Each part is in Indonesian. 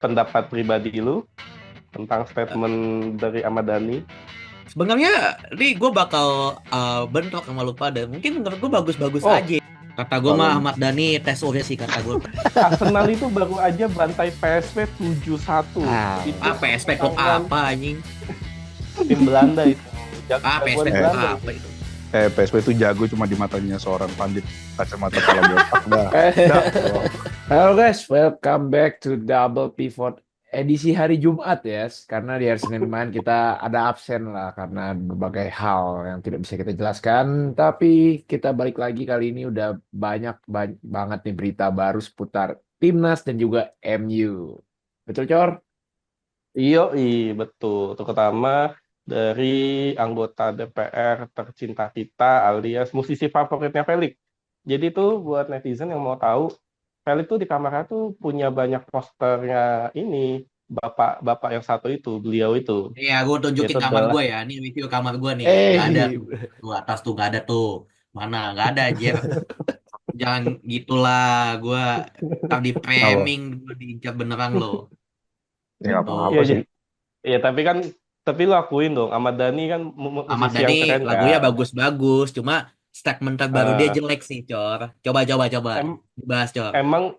pendapat pribadi lu tentang statement dari Ahmad Dhani. Sebenarnya nih gue bakal bentrok sama lu pada. Mungkin menurut gue bagus-bagus Oh, aja. Kata gue mah Kalau Ahmad Dhani tes urin sih kata gue. Arsenal itu baru aja bantai PSV 7-1. ah, Itu PSP klub tangan apa anjing? tim Belanda itu. PSP Jagoan klub eh Belanda loh. apa itu? PSP itu jago cuma di matanya seorang pandit kacamata kepala botak dah. Dah. Oh. Halo guys, welcome back to Double Pivot edisi hari Jumat ya. Karena di hari Senin kemarin kita ada absen lah karena berbagai hal yang tidak bisa kita jelaskan. Tapi kita balik lagi kali ini udah banget nih berita baru seputar Timnas dan juga MU. Betul, Cor? Iya, betul. Terutama dari anggota DPR tercinta kita alias musisi favoritnya Felix. Jadi tuh buat netizen yang mau tahu, Felix tuh di kamarnya tuh punya banyak posternya ini bapak-bapak yang satu itu, beliau itu. Iya, gue tunjukin Itu kamar adalah gue ya. Ini review kamar gue nih. Nggak ada Eh, tuh. Tuh atas tuh nggak ada tuh. Mana? Nggak ada anjir. Jangan gitulah. Gue ntar di Apa? framing, gue diincar beneran loh. Ya apa-apa Iya, sih. iya, tapi lu akuin dong, Ahmad Dhani kan Ahmad musisi Dhani yang keren lagunya kan. bagus-bagus. Cuma statement terbaru dia Eh, jelek sih, Cor. Coba. em- Dibahas, Cor. emang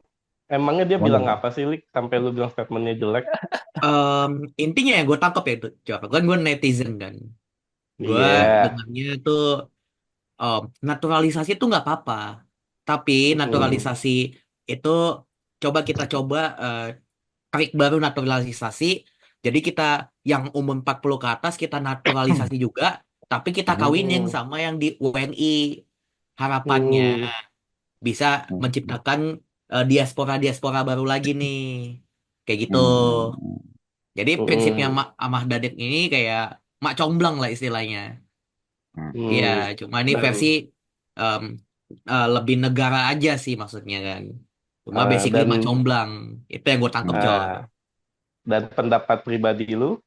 Emangnya dia bilang Mana? apa sih, Lik, sampai lu bilang statementnya jelek? Em, Intinya yang gue tangkap ya itu, Cor. Kan gue netizen kan. Gue Iya. dengarnya tuh naturalisasi itu nggak apa-apa. Tapi Mm. naturalisasi itu coba trik baru naturalisasi. Jadi kita yang umur 40 ke atas kita naturalisasi juga, tapi kita kawinin Hmm. sama yang di UNI. Harapannya Hmm. bisa menciptakan diaspora-diaspora baru lagi nih. Kayak gitu. Jadi prinsipnya Hmm. Ahmad Dadet ini kayak mak comblang lah istilahnya. Iya, Hmm. cuma ini versi Dan em, lebih negara aja sih maksudnya kan. Cuma eh, basically dan mak comblang. Itu yang gue tangkep, Cor. eh, dan pendapat pribadi lu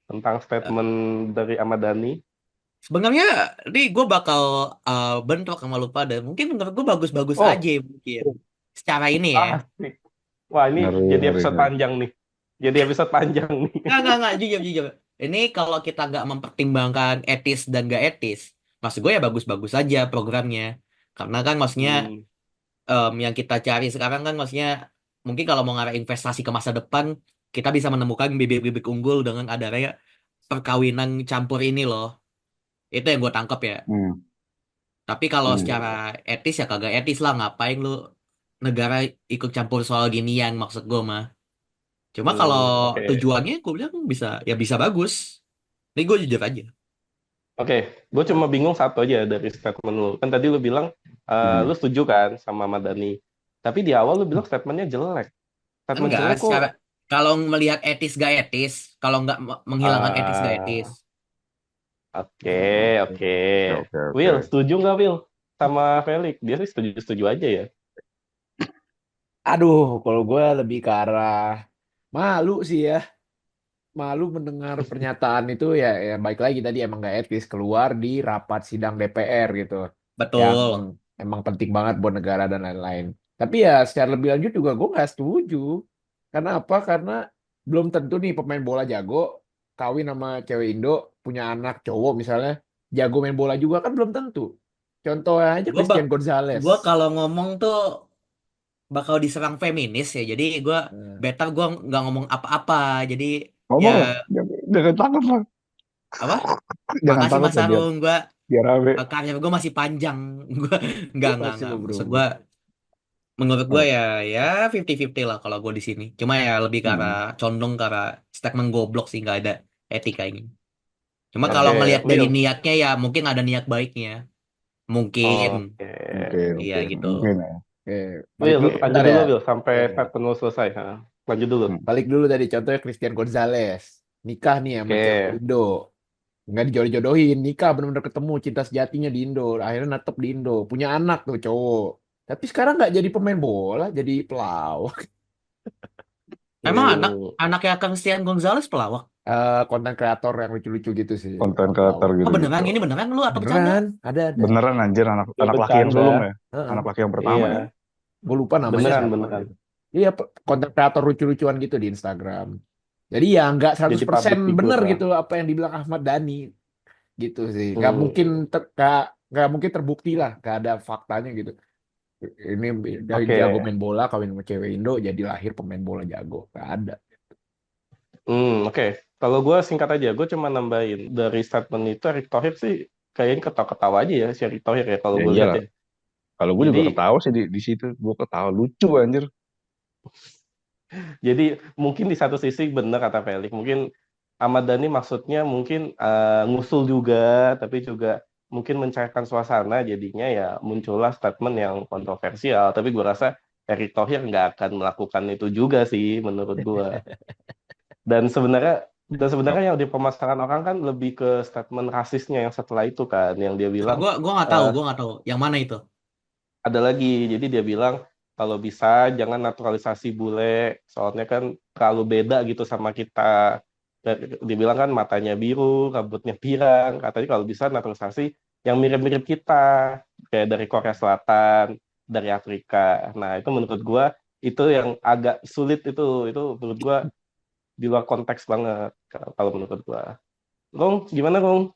tentang statement dari Ahmad Dhani. Sebenarnya nih gue bakal bentrok sama lu pada. Mungkin menurut gue bagus-bagus aja Oh, mungkin. Secara ini ya. asik. Wah, ini Ngeri, jadi ngeri, episode ngeri. panjang nih. Jadi episode panjang nih. Nggak, jujur. Ini kalau kita nggak mempertimbangkan etis dan nggak etis, maksud gue ya bagus-bagus aja programnya. Karena kan maksudnya Hmm. yang kita cari sekarang kan maksudnya mungkin kalau mau ngarah investasi ke masa depan, kita bisa menemukan bibit-bibit unggul dengan adanya perkawinan campur ini loh. Itu yang gue tangkap ya. Hmm. Tapi kalau secara Iya. etis ya kagak etis lah. Ngapain lu negara ikut campur soal ginian maksud gue mah. Cuma kalau Oke. tujuannya gue bilang bisa ya bisa bagus. Ini gue jujur aja. Oke, gue cuma bingung satu aja dari statement lu. Kan tadi lu bilang lu Hmm. setuju kan sama Ahmad Dhani. Tapi di awal lu bilang statementnya jelek. Statement Enggak, jelek kok. secara kalau melihat etis gak etis, kalau nggak menghilangkan etis gak etis. ah oke, oke. Oke, oke, oke. Will, setuju nggak Will sama Felix? Dia sih setuju-setuju aja ya. aduh, kalau gue lebih ke arah malu sih ya. Malu mendengar pernyataan itu ya, ya baik lagi tadi emang nggak etis keluar di rapat sidang DPR gitu yang Betul. emang penting banget buat negara dan lain-lain. Tapi ya secara lebih lanjut juga gue nggak setuju. Karena apa? Karena belum tentu nih pemain bola jago kawin sama cewek Indo punya anak cowok misalnya jago main bola juga kan belum tentu. Contoh aja Gue bak Christian Gonzalez. gue kalau ngomong tuh bakal diserang feminis ya. Jadi gue Nah, better gue nggak ngomong apa-apa. Jadi ya Ngomong loh. Jangan takut lah. apa? Jangan Makasih takut Mas lah biar Sarung. Gue biar rame. karir gue masih panjang. Gue masih nggak. mau Maksud berurusan. gue menurut gue Oh. ya 50-50 lah kalau gue di sini. Cuma ya lebih ke arah Hmm. condong ke arah statement goblok sih nggak ada etika ini. Cuma kalau Oke, ngelihat dari Will. niatnya ya mungkin ada niat baiknya. Mungkin. Oke. Mungkin, Iya mungkin, gitu. mungkin ya. Oke, balik Will, dulu lanjut bentar ya. dulu Will sampai Oke. statement lu selesai. Ha. Lanjut dulu. Balik dulu tadi contohnya Christian Gonzalez. Nikah nih sama cewek Oke. Indo. Nggak dijodoh-jodohin. Nikah benar-benar ketemu cinta sejatinya di Indo. Akhirnya natep di Indo. Punya anak tuh cowok. Tapi sekarang nggak jadi pemain bola. Jadi pelawak. Emang anak Hmm. anaknya Christian Gonzalez pelawak? Konten kreator yang lucu-lucu gitu sih. Konten Orang kreator pelawak. Oh gitu-gitu. beneran ini beneran lu atau bercanda? Beneran. Ada. Beneran anjir anak Lu anak laki yang bercanda. sulung ya. Heeh. Anak laki yang pertama ya. Iya. Gue lupa namanya Beneran, siapa beneran. gitu. Iya, konten kreator lucu-lucuan gitu di Instagram. Jadi ya nggak Jadi 100% public figure bener lah. gitu apa yang dibilang Ahmad Dhani gitu sih. Hmm, Nggak mungkin terbukti lah, nggak ada faktanya gitu. Ini dari jago oke. main bola kawin sama cewek Indo jadi lahir pemain bola jago. Nggak ada. Oke. Kalau gue singkat aja, gue cuma nambahin dari statement itu Erick Thohir sih kayaknya ketawa-ketawa aja ya si Erick Thohir ya kalau Ya gue lihat iyalah. ya. Kalau gue Jadi juga ketawa sih di situ. Gue ketawa lucu anjir. jadi mungkin di satu sisi benar kata Felix, mungkin Ahmad Dhani maksudnya mungkin ngusul juga, tapi juga mungkin mencairkan suasana, jadinya ya muncullah statement yang kontroversial. Tapi gue rasa Erick Thohir nggak akan melakukan itu juga sih menurut gue. Dan sebenarnya No. yang dipermasalahkan orang kan lebih ke statement rasisnya yang setelah itu kan, yang dia Nah, bilang gue nggak tahu, eh, gue nggak tahu yang mana itu. ada lagi. Jadi dia bilang kalau bisa jangan naturalisasi bule, soalnya kan terlalu beda gitu sama kita. Dibilang kan matanya biru, rambutnya pirang. Katanya kalau bisa naturalisasi yang mirip-mirip kita, kayak dari Korea Selatan, dari Afrika. Nah itu menurut gua itu yang agak sulit itu menurut gua di luar konteks banget kalau menurut gua. Gong, gimana Gong?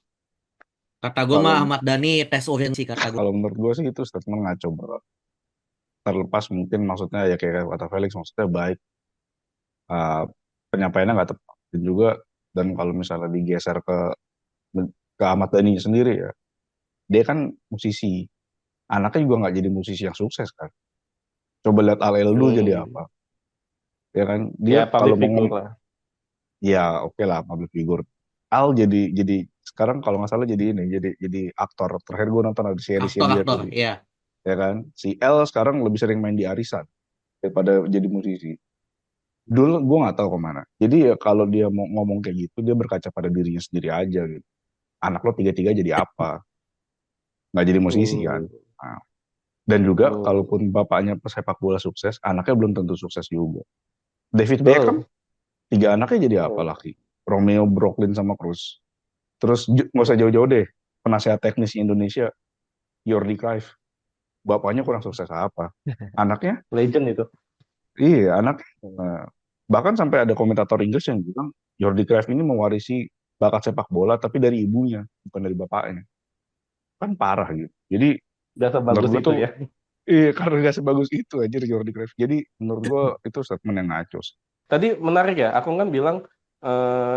Kata gue mah Kalau Ahmad Dhani tes urin sih kata gue. kalau menurut gue sih itu statement ngaco banget. Terlepas mungkin maksudnya ya kayak kata Felix maksudnya baik, uh, penyampaiannya nggak tepat dan juga, dan kalau misalnya digeser ke Ahmad Dhani sendiri ya, dia kan musisi, anaknya juga nggak jadi musisi yang sukses kan. Coba lihat Al dulu jadi Hmm, apa, ya kan dia ya kalau public mau figure lah. ya oke lah public figure. Al jadi sekarang kalau nggak salah jadi ini jadi aktor, terakhir gue nonton ada seriesnya dia tuh, Aktor-aktor, ya. ya kan si L sekarang lebih sering main di arisan daripada jadi musisi. Dulu gue nggak tahu kemana. Jadi ya kalau dia mau ngomong kayak gitu, dia berkaca pada dirinya sendiri aja gitu. Anak lo tiga-tiga jadi apa? Nggak jadi musisi kan? Hmm, Nah, dan juga hmm, kalaupun bapaknya pesepak bola sukses, anaknya belum tentu sukses juga. David Beckham, betul. tiga anaknya jadi apa Hmm. lagi? Romeo, Brooklyn, sama Cruz. Terus nggak usah jauh-jauh deh. Penasehat teknis Indonesia, Jordi Cruyff. Bapaknya kurang sukses apa? Anaknya, Legend itu. iya anaknya. Nah, bahkan sampai ada komentator Inggris yang bilang Jordi Cruyff ini mewarisi bakat sepak bola tapi dari ibunya, bukan dari bapaknya. Kan parah gitu. Jadi Udah menurut sebagus gue itu tuh ya. iya karena gak sebagus itu aja Jordi Cruyff. Jadi menurut gue itu statement yang ngaco sih. Tadi menarik ya, aku kan bilang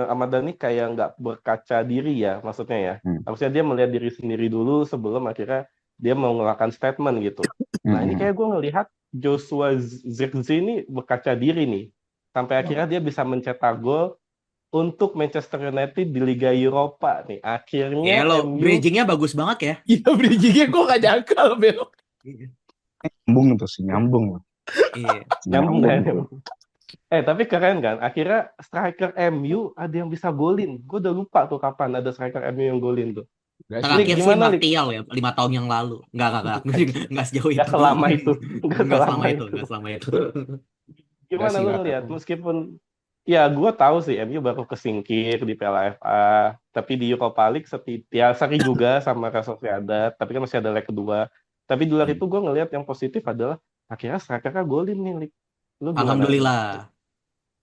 Ahmad Dhani kayak nggak berkaca diri ya, maksudnya ya. Hmm. Harusnya dia melihat diri sendiri dulu sebelum akhirnya dia mau mengeluarkan statement gitu. Nah ini Mm-mm. kayak gue ngelihat Joshua Zirkzee ini berkaca diri nih. Sampai akhirnya dia bisa mencetak gol untuk Manchester United di Liga Eropa nih. Ya Akhirnya lo, MU bridgingnya bagus banget ya. Iya, bridgingnya kok nggak jangkal belok. Iya. Nyambung tuh sih, nyambung lah. Iya. nyambung Nyambung kan. tuh. Tapi keren kan. Akhirnya striker MU ada yang bisa golin. Gue udah lupa tuh kapan ada striker MU yang golin tuh. Gak sih, Lik, Terakhir sih gimana Lik? Martial ya, 5 tahun yang lalu. Enggak. Nggak sejauh Gak itu. selama itu. Gak Nggak selama selama itu, itu. nggak selama itu. gak Gimana sih lu kata ngelihat? aku. Meskipun ya gue tahu sih MU baru kesingkir di Piala FA, tapi di Europa League ya seri juga sama Real Sociedad, tapi kan masih ada leg kedua. Tapi di luar Hmm. itu gue ngelihat yang positif adalah akhirnya strikernya golin nih, Lik. Lu gimana? Alhamdulillah.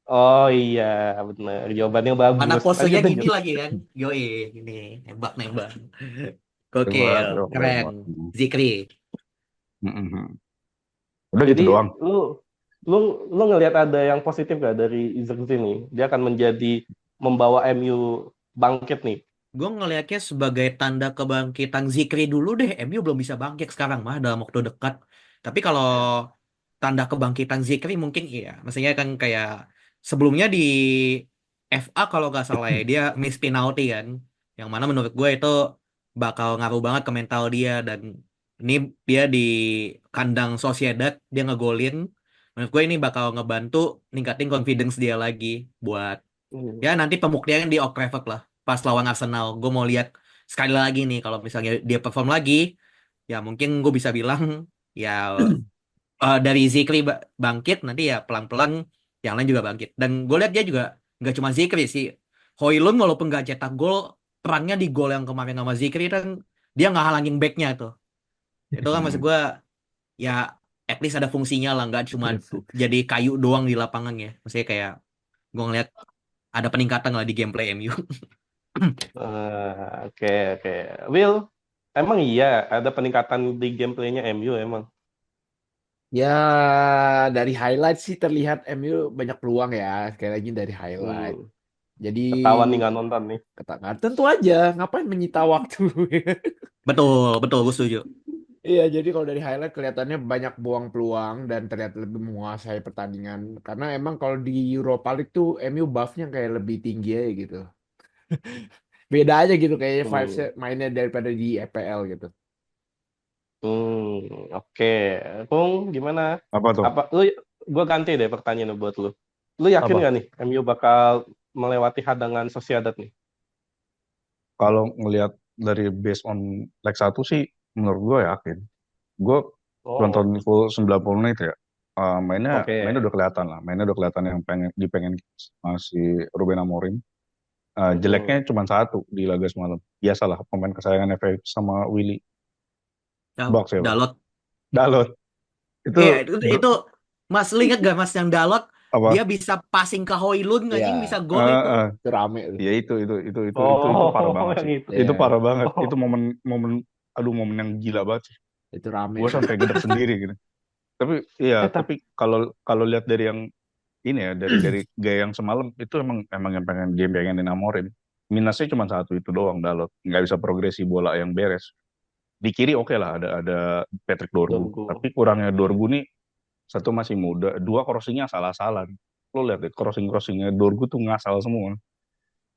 Oh iya, bener. Jawabannya Mana bagus. posenya gini Lanjut. lagi kan? Yoi, ini nembak-nembak. Terima Gokil, kasih, oke. keren. Zikri. Mm-mm. Udah gitu Jadi doang. lu lu ngelihat ada yang positif gak dari Zirkzee nih? Dia akan membawa MU bangkit nih. Gue ngelihatnya sebagai tanda kebangkitan Zikri dulu deh. MU belum bisa bangkit sekarang mah dalam waktu dekat. Tapi kalau tanda kebangkitan Zikri mungkin iya. Maksudnya kan kayak sebelumnya di FA kalau nggak salah ya dia miss penalty kan. Yang mana menurut gue itu bakal ngaruh banget ke mental dia dan ini dia di kandang Sociedad dia ngegolin. Menurut gue ini bakal ngebantu ningkatin confidence dia lagi buat Hmm. ya nanti pembuktian di Old Trafford lah pas lawan Arsenal. Gue mau lihat sekali lagi nih kalau misalnya dia perform lagi, ya mungkin gue bisa bilang ya dari Zikri bangkit nanti ya pelan-pelan yang lain juga bangkit. Dan gue lihat dia juga nggak cuma Zikri sih. Hoylund walaupun nggak cetak gol, perangnya di gol yang kemarin sama Zikri kan dia nggak halangin backnya tuh. Itu kan maksud Hmm. gue ya at least ada fungsinya lah, nggak cuma jadi kayu doang di lapangan ya. Maksudnya kayak gue ngeliat ada peningkatan lah di gameplay MU. Oke, oke. Will, emang iya ada peningkatan di gameplaynya MU emang. Ya, dari highlight sih terlihat MU banyak peluang ya. Sekali lagi dari highlight. Hmm, Jadi, ketahuan nih nggak nonton nih. katakan tentu aja, ngapain menyita waktu. Betul, betul, gue setuju. Iya, jadi kalau dari highlight kelihatannya banyak buang peluang dan terlihat lebih menguasai pertandingan. Karena emang kalau di Europa League tuh MU buff-nya kayak lebih tinggi aja gitu. Beda aja gitu kayaknya five Hmm, set mainnya daripada di EPL gitu. oke. Kung, gimana? Apa tuh? Apa lu? Gue ganti deh pertanyaan buat lu. Lu yakin Apa? nggak nih MU bakal melewati hadangan Sociedad nih? Kalau ngelihat dari based on leg 1 sih, menurut gue yakin. Gue Oh, nonton full 90 menit ya. Mainnya oke. udah kelihatan lah. Mainnya udah kelihatan yang dipengen si Ruben Amorim. Mm-mm. Jeleknya cuma satu di laga semalam. Biasalah pemain kesayangan FA sama Willy Box ya Pak. Dalot. Dalot itu Iya, itu Mas, lu ingat gak Mas yang Dalot dia apa? bisa passing ke Højlund anjing Iya, bisa gol Eh, itu. eh, itu rame tuh. ya itu parah Oh, banget yang sih. itu. Itu Iya, parah banget. Oh, Itu momen aduh momen yang gila banget sih. itu rame Gue tuh. sampai gedek sendiri gitu. Tapi iya, tapi tapi kalau kalau lihat dari yang ini ya dari gaya yang semalam itu emang yang pengenin Amorim. Minusnya cuma satu itu doang Dalot. Nggak bisa progresi bola yang beres. Di kiri oke lah ada Patrick Dorgu. Dorgu. Tapi kurangnya Dorgu nih satu masih muda, dua crossingnya salah-salah. Lo lihat deh crossingnya Dorgu tuh ngasal semua.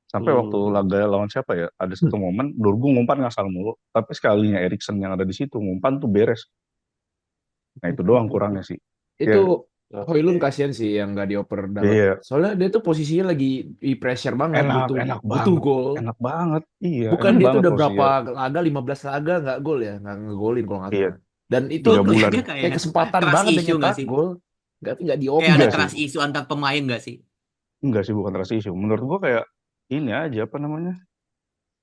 Sampai waktu Hmm. laga lawan siapa ya, ada satu momen Dorgu ngumpan ngasal mulu. Tapi sekalinya Erikson yang ada di situ ngumpan tuh beres. Nah itu doang kurangnya sih. Itu Ya, Højlund Oke. kasihan sih yang nggak dioper Dalot. iya, Soalnya dia tuh posisinya lagi di pressure banget, enak, butuh enak butuh banget, gol. enak banget. Iya, Bukan enak dia tuh banget udah berapa posisinya. laga, 15 laga nggak gol ya, nggak ngegolin kalau nggak Iya, salah. Dan itu Itu 3 bulan. kayaknya kayak kayak kesempatan trust banget dia issue nggak nyetak sih? gol, nggak Kayak dioper. ada Enggak sih, trust issue antar pemain nggak sih? enggak sih bukan trust issue. Menurut gua kayak ini aja apa namanya?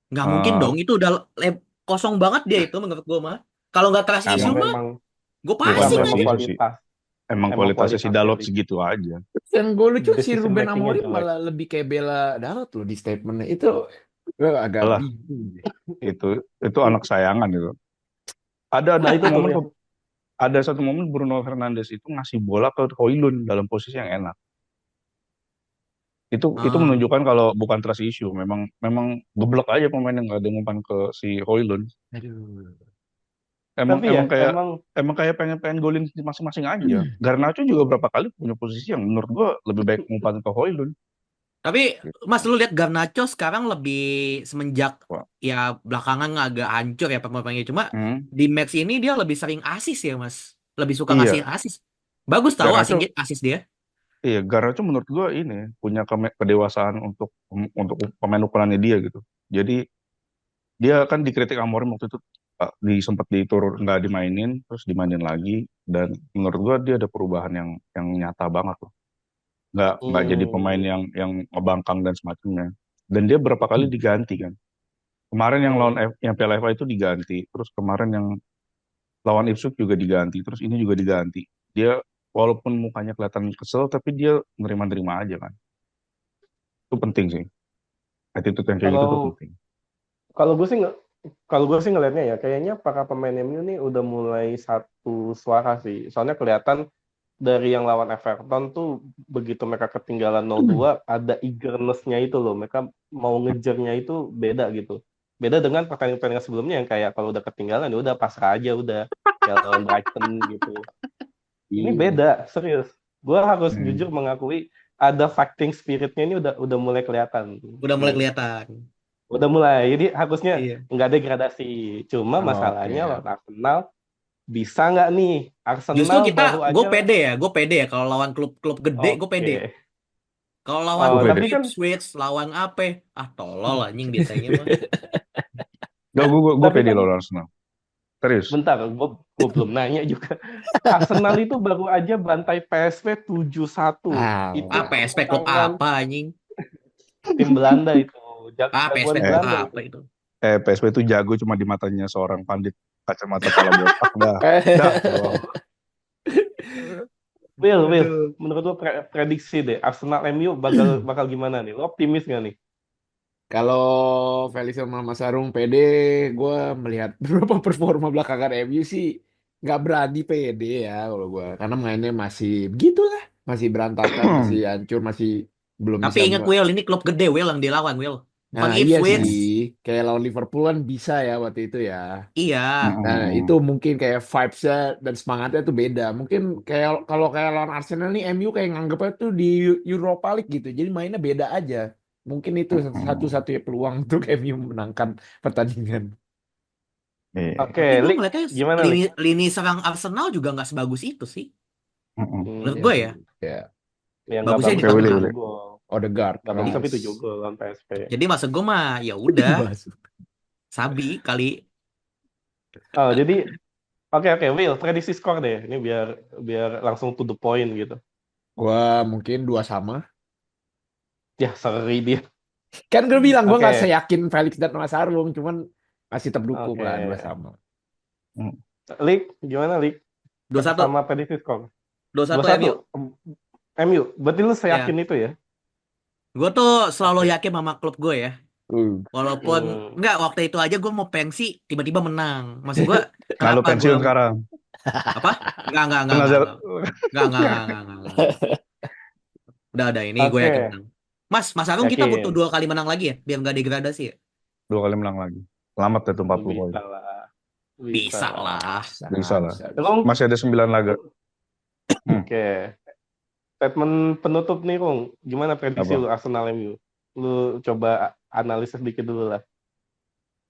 Nggak mungkin Eh dong, itu udah kosong banget dia itu menurut gue mah. Kalau nggak trust Ya issue emang mah, memang gue bukan passing memang trust aja. issue sih. kualitas. Emang Emang kualitasnya si kualitasnya Dalot di segitu aja. Yang gue lucu si decision Ruben makingnya Amorim jelek. malah lebih kayak bela Dalot loh di statementnya itu, agak Alah, bingung deh. itu anak sayangan itu. Ada Nah itu satu tuh momen yang ada satu momen Bruno Fernandes itu ngasih bola ke Højlund dalam posisi yang enak. Itu Ah, menunjukkan kalau bukan trust issue, memang memang geblek aja pemain yang nggak ada ngumpan ke si Højlund. Aduh. Emang tapi ya emang kayak emang emang kayak pengen pengen golin masing-masing aja. Garnacho juga berapa kali punya posisi yang menurut gua lebih baik ngumpan ke Højlund. tapi Gitu. Mas lu lihat Garnacho sekarang lebih semenjak Wah. ya belakangan agak hancur ya pemainnya. Cuma Hmm. di match ini dia lebih sering asis ya Mas. Lebih suka ngasih Iya, asis. Bagus tahu Garnacho asis dia. iya Garnacho menurut gua ini punya kedewasaan untuk pemain ukurannya dia gitu. Jadi dia kan dikritik Amorim waktu itu sempat diturun nggak dimainin terus dimainin lagi dan menurut gua dia ada perubahan yang nyata banget tuh nggak jadi pemain hmm, yang ngebangkang dan semacamnya dan dia berapa kali diganti kan kemarin yang lawan hmm. yang Piala FA itu diganti terus kemarin yang lawan Ipswich juga diganti terus ini juga diganti dia walaupun mukanya kelihatan kesel tapi dia nerima-nerima aja kan itu penting sih attitude yang kayak gitu tuh Kalau penting. kalau gue sih kalau gue sih ngelihatnya ya kayaknya para pemain MU nih udah mulai satu suara sih. Soalnya kelihatan dari yang lawan Everton tuh begitu mereka ketinggalan 0-2 ada eagerness-nya itu loh. Mereka mau ngejarnya itu beda gitu. Beda dengan pertandingan-pertandingan sebelumnya yang kayak kalau udah ketinggalan ya udah pasrah aja udah kayak lawan Brighton gitu. Ini Iya. beda, serius. Gue harus jujur Hmm. mengakui ada fighting spiritnya ini udah mulai kelihatan. Udah mulai Gitu. kelihatan. Udah mulai. Jadi harusnya Iya. nggak degradasi. Cuma Oke. masalahnya lawan Arsenal bisa nggak nih? Justru Arsenal baru gue aja. pede ya, gue pede ya kalau lawan klub-klub gede gue pede. Oke. Kalau lawan Gue Oh, pede tapi kan Ipswich, lawan apa? Tolol anjing biasanya mah. gak gue tapi pede kan loh Arsenal serius. bentar, gue belum nanya juga. Arsenal itu baru aja bantai PSV 7-1. Itu Apa Alah. PSP klub kekurangan apa anjing? tim Belanda itu. PSP Jagoan klub Belanda apa itu. itu? PSV itu jago cuma di matanya seorang pandit kacamata pala botak dah. Dah, doang. Will, Aduh. menurut lo prediksi deh, Arsenal MU bakal gimana nih? Lo optimis nggak nih? Kalau Felix sama Mas Sarung pede, gue melihat beberapa performa belakangan MU sih nggak berani pede ya kalau gue, karena mainnya masih begitulah, masih berantakan, masih hancur, masih belum Tapi bisa. ingat Will, ini klub gede Will yang dilawan Will. Nah, Bukan iya sih, Ipswich. kayak lawan Liverpool kan bisa ya waktu itu ya. Iya. Nah, itu Mm-mm. mungkin kayak vibes-nya dan semangatnya tuh beda. Mungkin kayak kalau kayak lawan Arsenal nih, MU kayak nganggepnya tuh di Europa League gitu. Jadi mainnya beda aja. Mungkin itu Mm-mm. satu-satunya peluang untuk MU menangkan pertandingan. Iya. Oke, Tapi gue Lik, ngeliatnya gimana Lik? lini serang Arsenal juga nggak sebagus itu sih. Mm-mm. Menurut Hmm, Ya gue sih. ya. Ya, yang nggak Bagusnya bagus di Oke, tapi Willy, tengah. 7 Willy. gol. Odegaard Nggak bagus tapi keras. 7 gol lawan PSV. Jadi maksud gue mah ya udah Bahas. sabi kali. Oh, jadi oke, Will, prediksi skor deh. Ini biar biar langsung to the point gitu. Gua mungkin 2-2. Ya, seri dia. Kan gue bilang gue nggak Oke, seyakin Felix dan Mas Arung, cuman masih terdukung oke. lah 2-2. Mm. Lik, gimana Lik? 2-1. Sama prediksi skor. 2-1 2-1. MU. MU. Berarti lu seyakin Ya. itu ya? Gue tuh selalu Oke. yakin sama klub gue ya. Uh. Walaupun Hmm. enggak waktu itu aja gue mau pensi tiba-tiba menang. Maksud gue Nah, lu kenapa gue pensiun sekarang. apa? Enggak, Lu nggak enggak. Enggak. Udah ini gue yakin Oke, menang. Mas Agung kita butuh yakin. 2 kali menang lagi ya biar nggak degradasi ya. 2 kali menang lagi. Selamat ya tuh 40 poin. Bisa lah. Bisa Bisa lah. lah. Bisa lah. Bisa. Rung, Masih ada 9 laga. oke. Statement penutup nih, Rung. Gimana prediksi Apa? lu Arsenal MU? Lu coba analisis sedikit dulu lah.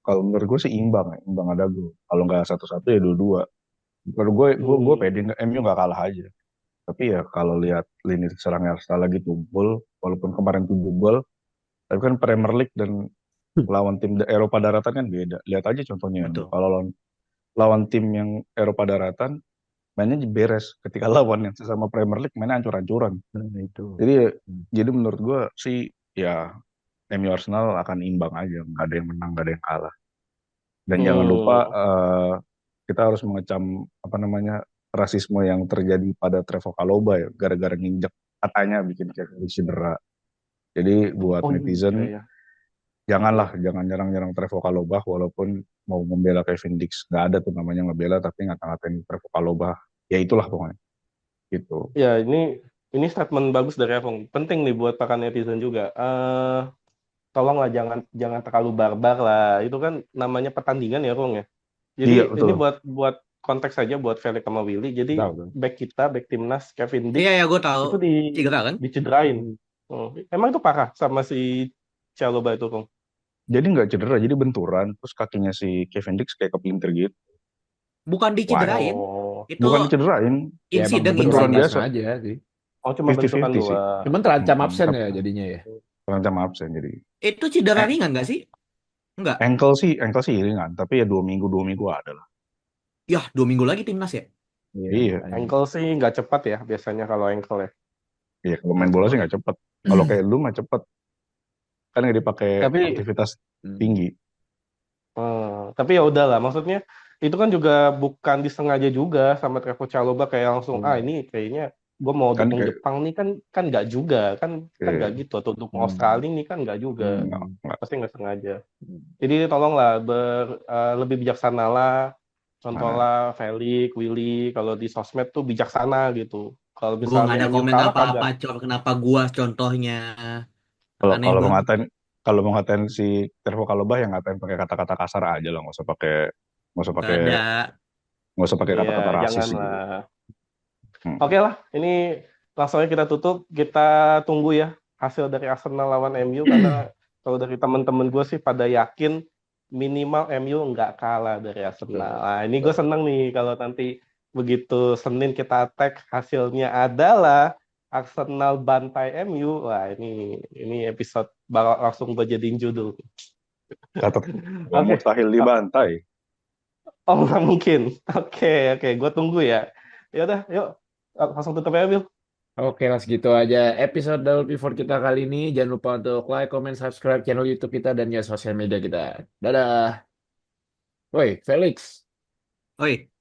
Kalau menurut gue sih imbang ya. Imbang ada gol. Kalau nggak 1-1 ya 2-2. Kalau gue Hmm. pede MU nggak kalah aja. Tapi ya kalau lihat lini serangnya Arsenal lagi tumpul, walaupun kemarin 7 gol, tapi kan Premier League dan lawan tim Eropa daratan kan beda. Lihat aja contohnya. Betul. Kalau lawan tim yang Eropa daratan, mainnya beres. Ketika lawan yang sesama Premier League, mainnya ancur-ancuran. Nah, itu. Jadi menurut gue sih ya MU Arsenal akan imbang aja. Nggak ada yang menang, nggak ada yang kalah. Dan jangan lupa Hmm. kita harus mengecam apa namanya rasisme yang terjadi pada Trevoh Chalobah ya, gara-gara nginjek katanya bikin kayak cedera. Jadi buat Oh iya netizen ya. jangan nyerang-nyerang Trevoh Chalobah walaupun mau membela Kevin Dix, nggak ada tuh namanya ngebela tapi ngata-ngatain Trevoh Chalobah. Ya itulah pokoknya gitu. Ya, ini statement bagus dari Rung. Penting nih buat para netizen juga. Tolonglah jangan terlalu barbar lah. Itu kan namanya pertandingan ya, Rung ya. Iya Jadi ini betul. buat konteks saja buat Felix sama Willy. Jadi Tahu. back timnas Kevin Iya Dix ya gue tahu. itu Cedera kan? dicederain. Emang itu parah sama si Chalobah itu, Rung? Jadi nggak cedera, jadi benturan, terus kakinya si Kevin Dix kayak kepelintir gitu. Bukan Wah, dicederain. Oh, Itu bukan dicederain, Ya emang insiden benturan benturan nggak biasa, sengaja sih. oh cuma benturan 50-50 sih. doang. Cuman terancam absen Tapi ya jadinya ya. terancam absen jadi. Itu cedera Eh, ringan nggak sih? Enggak. ankle sih ringan, tapi ya 2 minggu ada lah. Ya 2 minggu lagi timnas ya. Iya, Ankle sih nggak cepat ya biasanya kalau ankle ya. iya kalau main bola sih nggak cepet. Kalau kayak lu mah cepet, kan nggak dipakai Tapi aktivitas tinggi. tapi ya udahlah. Maksudnya itu kan juga bukan disengaja juga sama Trevoh Chalobah kayak langsung ini kayaknya gue mau Kan dukung kayak Jepang nih kan nggak juga kan nggak gitu atau dukung Australia nih kan nggak juga nggak. pasti nggak sengaja. Jadi tolonglah lebih bijaksanalah. Contohlah Felix, Willy, kalau di sosmed tuh bijaksana gitu. Kalau Gue nggak misalnya ada MU komen kalah apa-apa, kagak. Cor. Kenapa gua contohnya? Kalau Aneh kalau mau banget. ngatain kalau mau ngatain si Tervo Kalobah yang ngatain pakai kata-kata kasar aja lah, nggak usah pakai nggak usah Nggak pakai ada. nggak usah pakai Iya, kata-kata rasis gitu. janganlah. Hmm. Oke lah, ini langsung aja kita tutup. Kita tunggu ya hasil dari Arsenal lawan MU karena kalau dari teman-teman gue sih pada yakin minimal MU nggak kalah dari Arsenal. Nah, ini gue seneng nih kalau nanti begitu Senin kita tag hasilnya adalah Arsenal bantai MU. Wah, ini episode bakal langsung gue jadiin judul. Catat Oke. mustahil dibantai. Oh, nggak mungkin. Oke, gue tunggu ya. Ya udah, yuk langsung tutup ya, Bill. Oke lah segitu aja episode Double Pivot kita kali ini. Jangan lupa untuk like, comment, subscribe channel YouTube kita dan ya sosial media kita. Dadah. Woi, Felix. Oi.